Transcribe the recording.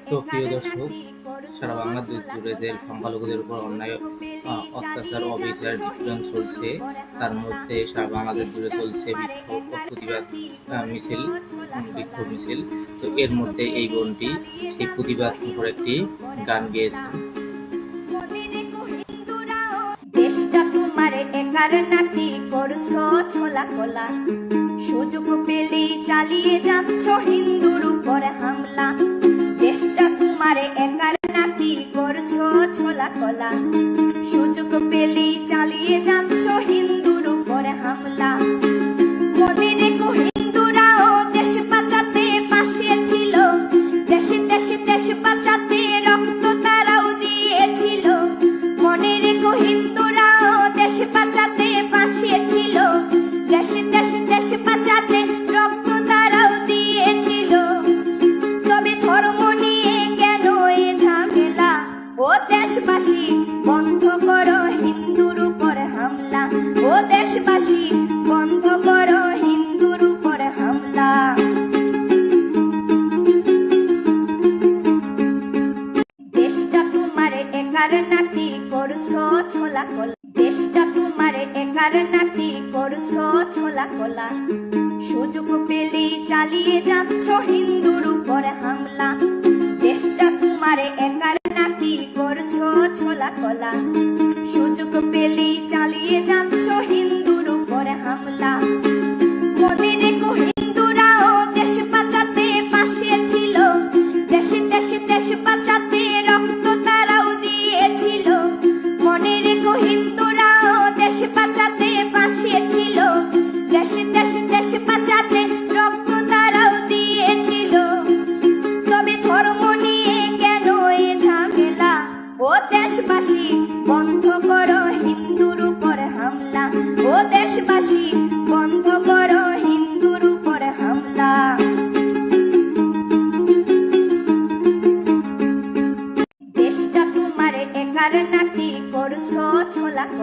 তো প্রিয় দর্শক, সারা বাংলাদেশ জুড়ে যে সংখ্যালঘুদের উপর অন্যায় অত্যাচার অবিচার নিপীড়ন চলছে, তার মধ্যে সারা বাংলাদেশ জুড়ে চলছে বিক্ষোভ ও প্রতিবাদ মিছিল, বিক্ষোভ মিছিল। তো এর মধ্যে এই বোনটি সেই প্রতিবাদ করে একটি গান গেয়েছেন। দেশটা তোমার একার নাকি করছো ছোলা কোলা, সুযোগ পেলেই চালিয়ে যাচ্ছ হিন্দুর উপর হামলা। দেশটা তোমার একার নাকি করছো ছোলা কোলা, সুযোগ পেলেই চালিয়ে যাচ্ছ হিন্দুর উপর হামলা। মনে রেখো হিন্দুরাও দেশ বাঁচাতে পাশে ছিল, দেশে দেশে দেশ বাঁচাতে রক্ত তারাও দিয়েছিল। মনে রেখো হিন্দুরাও দেশ বাঁচাতে পাশে ছিল, দেশে দেশে দেশ বাঁচাতে রক্ত তারাও দিয়েছিল। তবে ধর্ম নিয়ে কেন এ ঝামেলা? ও দেশবাসী বন্ধ করো হিন্দুর উপর হামলা, ও দেশবাসী বন্ধ করো হিন্দুর উপর হামলা। দেশটা তোমার একার নাকি করছো ছোলা কোলা, দেশটা তোমার একার নাকি করছো ছোলা কোলা, সুযোগ পেলেই চালিয়ে যাচ্ছ হিন্দুর উপর হামলা। দেশটা তোমার একার নাকি করছো ছোলা কোলা, সুযোগ পেলেই চালিয়ে যাচ্ছ হিন্দুর উপর হামলা। মনে রেখো হিন্দুরাও দেশ বাঁচাতে পাশে ছিল, দেশে দেশে দেশ বাঁচাতে রক্ত তারাও দিয়েছিল। মনে রেখো হিন্দুরাও দেশ বাঁচাতে পাশে ছিল, দেশে দেশে দেশ বাঁচাতে রক্ত তারাও দিয়েছিল। তবে ধর্ম নিয়ে কেন এ ঝামেলা? ও দেশবাসী বন্ধ করো হিন্দুর উপর হামলা, ও দেশবাসী বন্ধ করো হিন্দুর উপর হামলা। দেশটা তোমার একার নাকি করছো ছোলা কোলা।